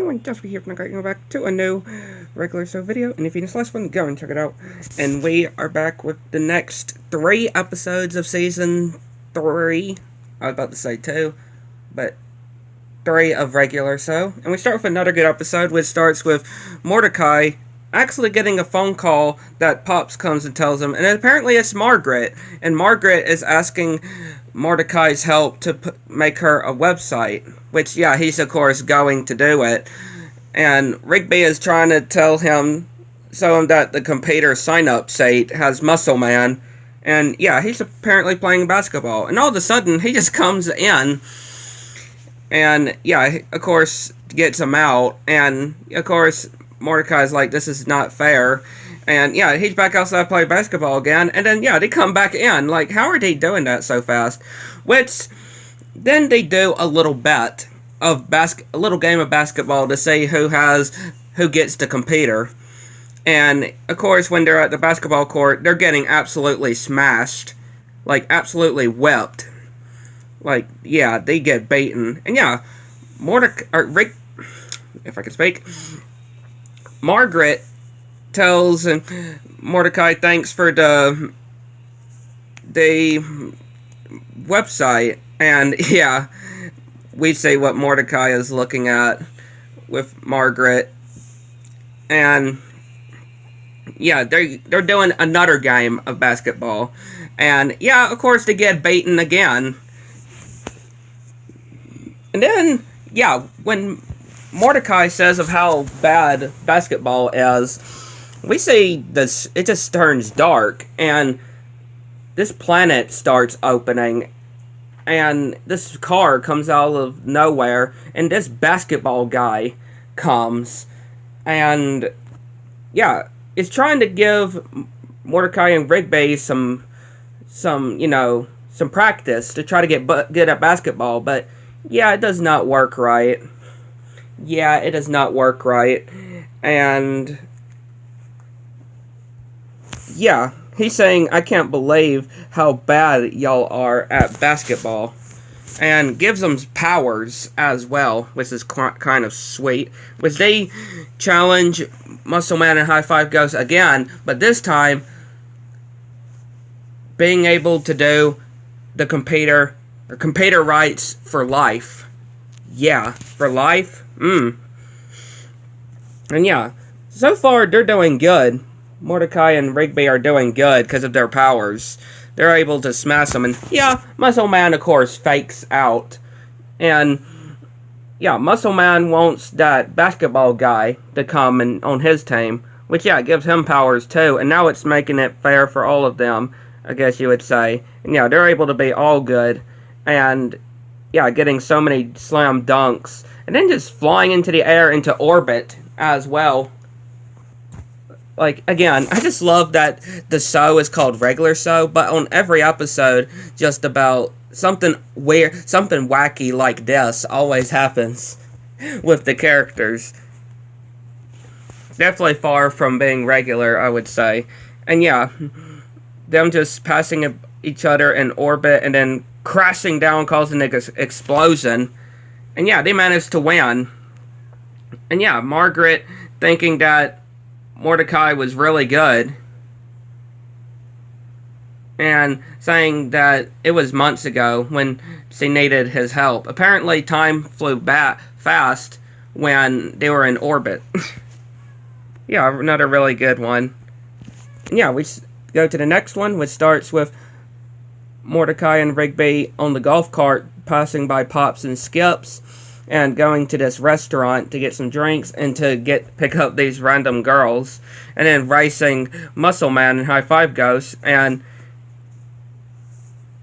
doing? Just here from the back to a new regular show video, and if you missed the last one, go and check it out. And we are back with the next 3 episodes of season 3. I was about to say 2, but 3 of regular show. And we start with another good episode, which starts with Mordecai actually getting a phone call that Pops comes and tells him, and apparently it's Margaret, and Margaret is asking Mordecai's help to make her a website, which, yeah, he's of course going to do it, and Rigby is trying to show him that the computer sign-up site has Muscle Man, and yeah, he's apparently playing basketball, and all of a sudden, he just comes in, and yeah, of course, gets him out, and of course, Mordecai's like, this is not fair. And yeah, he's back outside playing basketball again. And then yeah, they come back in. Like, how are they doing that so fast? Which then they do a little bet of a little game of basketball to see who gets the computer. And of course, when they're at the basketball court, they're getting absolutely smashed, like absolutely whipped. Like yeah, they get beaten. And yeah, Rick, if I can speak. Margaret tells Mordecai thanks for the website, and yeah, we see what Mordecai is looking at with Margaret, and yeah, they're doing another game of basketball, and yeah, of course they get beaten again, and then yeah, when Mordecai says of how bad basketball is, we see this, it just turns dark, and this planet starts opening, and this car comes out of nowhere, and this basketball guy comes, and yeah, it's trying to give Mordecai and Rigby some practice to try to get good at basketball, but yeah, it does not work right. Yeah, it does not work right, and yeah, he's saying, I can't believe how bad y'all are at basketball, and gives them powers as well, which is kind of sweet, which they challenge Muscle Man and High Five Ghost again, but this time, being able to do the computer rights for life. Yeah, for life. And yeah, so far they're doing good. Mordecai and Rigby are doing good because of their powers. They're able to smash them, and yeah, Muscle Man of course fakes out. And yeah, Muscle Man wants that basketball guy to come on his team, which yeah, gives him powers too, and now it's making it fair for all of them, I guess you would say. And yeah, they're able to be all good, and yeah, getting so many slam dunks, and then just flying into the air into orbit as well. Like, again, I just love that the show is called Regular Show, but on every episode, just about something weird, something wacky like this always happens with the characters. Definitely far from being regular, I would say. And yeah, them just passing each other in orbit and then crashing down, causing an explosion. And yeah, they managed to win. And yeah, Margaret thinking that Mordecai was really good, and saying that it was months ago when she needed his help. Apparently, time flew fast when they were in orbit. Yeah, another really good one. And yeah, we go to the next one, which starts with Mordecai and Rigby on the golf cart passing by Pops and Skips and going to this restaurant to get some drinks and to pick up these random girls, and then racing Muscle Man and High Five Ghost, and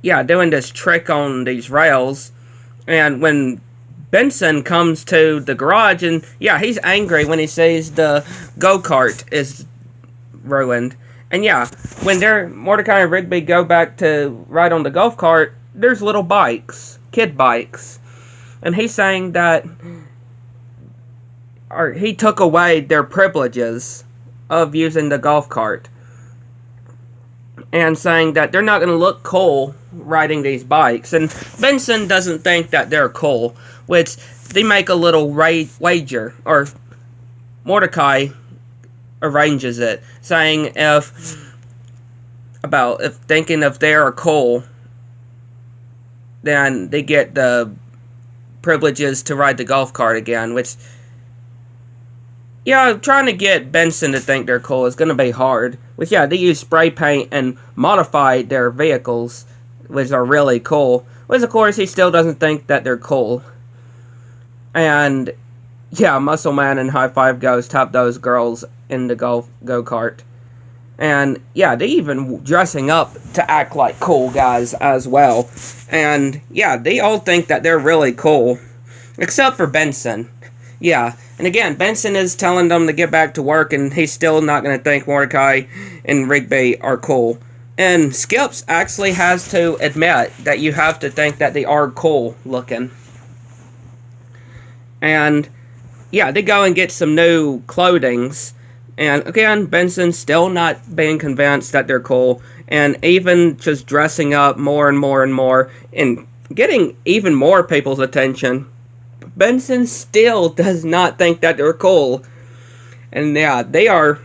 yeah, doing this trick on these rails. And when Benson comes to the garage, and yeah, he's angry when he sees the go-kart is ruined. And yeah, when Mordecai and Rigby go back to ride on the golf cart, there's little bikes, kid bikes. And he's saying that he took away their privileges of using the golf cart. And saying that they're not going to look cool riding these bikes. And Benson doesn't think that they're cool, which they make a little wager, or Mordecai arranges it, saying if thinking if they are coal, then they get the privileges to ride the golf cart again, which, yeah, trying to get Benson to think they're cool is going to be hard. Which, yeah, they use spray paint and modify their vehicles, which are really cool. Which, of course, he still doesn't think that they're cool. And, yeah, Muscle Man and High Five Ghost have those girls in the go-kart. And, yeah, they even dressing up to act like cool guys as well. And, yeah, they all think that they're really cool. Except for Benson. Yeah, and again, Benson is telling them to get back to work, and he's still not going to think Mordecai and Rigby are cool. And Skips actually has to admit that you have to think that they are cool looking. And, yeah, they go and get some new clothings. And, again, Benson's still not being convinced that they're cool. And even just dressing up more and more and more, and getting even more people's attention. Benson still does not think that they're cool. And yeah, they are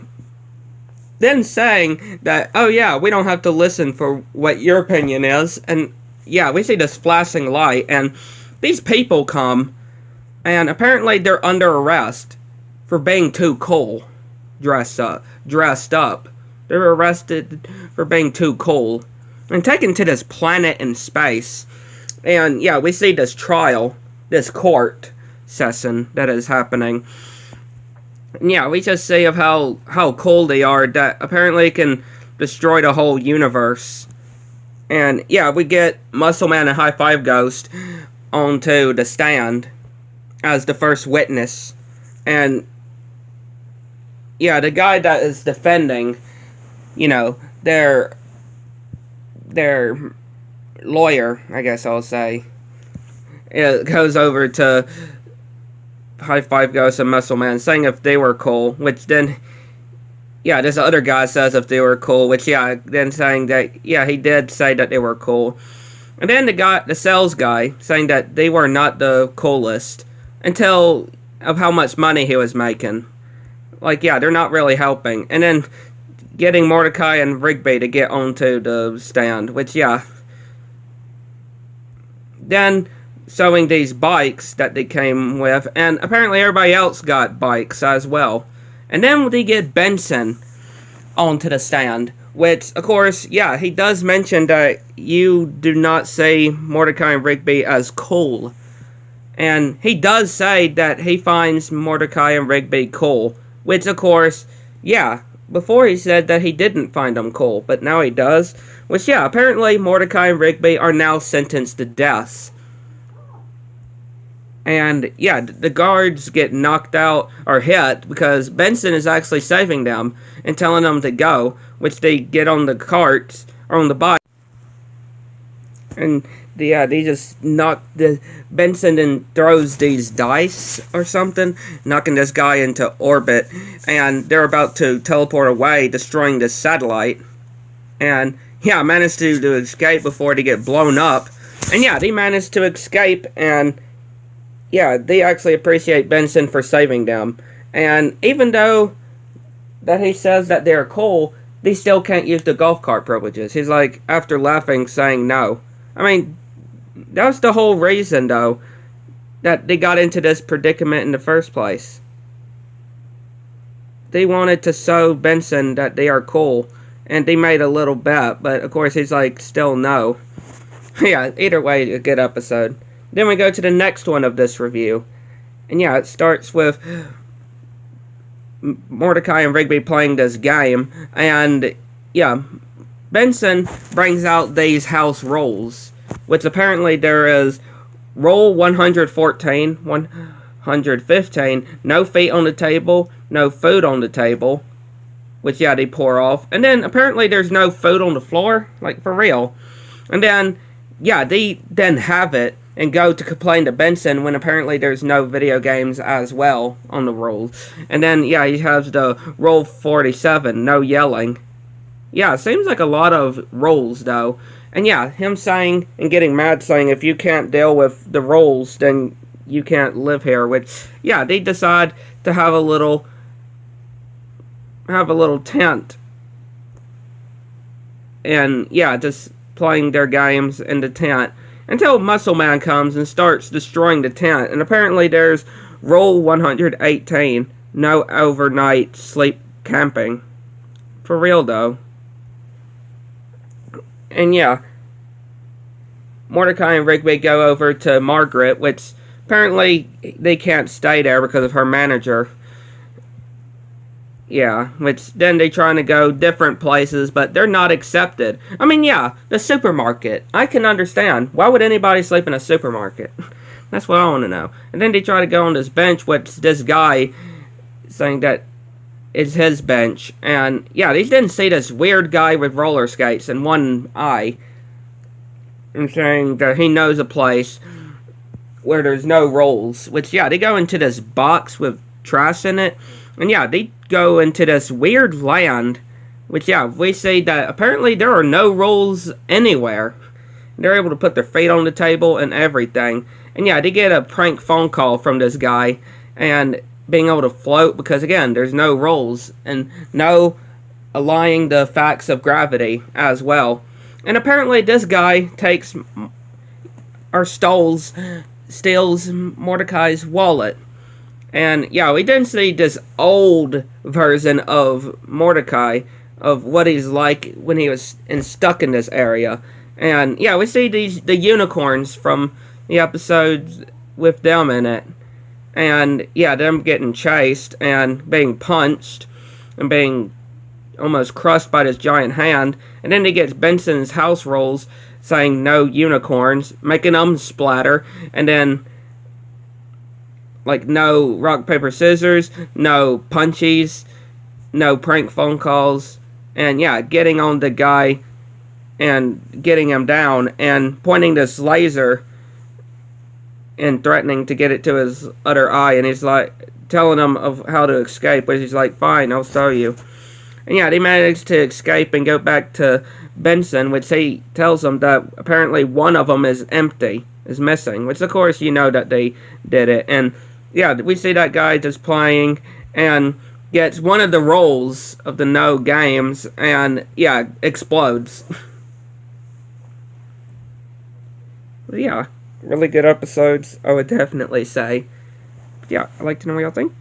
then saying that, oh yeah, we don't have to listen for what your opinion is. And yeah, we see this flashing light, and these people come, and apparently they're under arrest for being too cool, dressed up. They're arrested for being too cool and taken to this planet in space. And yeah, we see this trial, this court session that is happening. And yeah, we just see of how cool they are, that apparently can destroy the whole universe. And yeah, we get Muscle Man and High Five Ghost onto the stand as the first witness. And yeah, the guy that is defending, you know, their lawyer, I guess I'll say, it goes over to High Five Ghost and Muscle Man, saying if they were cool, which then, yeah, this other guy says if they were cool, which, yeah, then saying that, yeah, he did say that they were cool. And then the sales guy, saying that they were not the coolest, until of how much money he was making. Like, yeah, they're not really helping. And then getting Mordecai and Rigby to get onto the stand, which, yeah. Then showing these bikes that they came with, and apparently everybody else got bikes as well. And then they get Benson onto the stand, which, of course, yeah, he does mention that you do not see Mordecai and Rigby as cool. And he does say that he finds Mordecai and Rigby cool, which, of course, yeah, before he said that he didn't find them cool, but now he does. Which, yeah, apparently Mordecai and Rigby are now sentenced to death. And, yeah, the guards get knocked out or hit because Benson is actually saving them and telling them to go, which they get on the carts, or on the bike. And, yeah, they just knock Benson and throws these dice or something, knocking this guy into orbit. And they're about to teleport away, destroying this satellite. And, yeah, managed to escape before they get blown up. And, yeah, they managed to escape, and yeah, they actually appreciate Benson for saving them. And even though that he says that they're cool, they still can't use the golf cart privileges. He's like, after laughing, saying no. I mean, that was the whole reason, though, that they got into this predicament in the first place. They wanted to show Benson that they are cool, and they made a little bet, but of course he's like, still no. Yeah, either way, a good episode. Then we go to the next one of this review. And yeah, it starts with Mordecai and Rigby playing this game. And yeah, Benson brings out these house rules, which apparently there is rule 114, 115, no feet on the table, no food on the table. Which, yeah, they pour off. And then apparently there's no food on the floor. Like, for real. And then, yeah, they then have it and go to complain to Benson when apparently there's no video games as well on the rules. And then, yeah, he has the rule 47, no yelling. Yeah, seems like a lot of rules, though. And yeah, him saying and getting mad saying if you can't deal with the rules, then you can't live here. Which, yeah, they decide to have a little tent, and yeah, just playing their games in the tent until Muscle Man comes and starts destroying the tent. And apparently there's Rule 118, no overnight sleep camping. For real though. And yeah, Mordecai and Rigby go over to Margaret, which apparently they can't stay there because of her manager. Yeah, which then they trying to go different places, but they're not accepted. I mean, yeah, the supermarket. I can understand. Why would anybody sleep in a supermarket? That's what I want to know. And then they try to go on this bench with this guy saying that it's his bench. And yeah, they didn't see this weird guy with roller skates and one eye. And saying that he knows a place where there's no rolls. Which, yeah, they go into this box with trash in it. And yeah, they go into this weird land, which, yeah, we see that apparently there are no rolls anywhere. They're able to put their feet on the table and everything. And yeah, they get a prank phone call from this guy, and being able to float, because again, there's no rolls, and no allying the facts of gravity as well. And apparently this guy takes, or steals Mordecai's wallet. And yeah, we didn't see this old version of Mordecai, of what he's like when he was stuck in this area. And yeah, we see the unicorns from the episodes with them in it. And yeah, them getting chased and being punched and being almost crushed by this giant hand. And then he gets Benson's house rules saying no unicorns, making them splatter. And then, like, no rock, paper, scissors, no punchies, no prank phone calls, and yeah, getting on the guy and getting him down and pointing this laser and threatening to get it to his other eye, and he's like telling him of how to escape, but he's like, fine, I'll show you. And yeah, they managed to escape and go back to Benson, which he tells them that apparently one of them is empty, is missing, which of course you know that they did it. And yeah, we see that guy just playing and gets one of the rolls of the no games and, yeah, explodes. But yeah, really good episodes, I would definitely say. But yeah, I'd like to know what y'all think.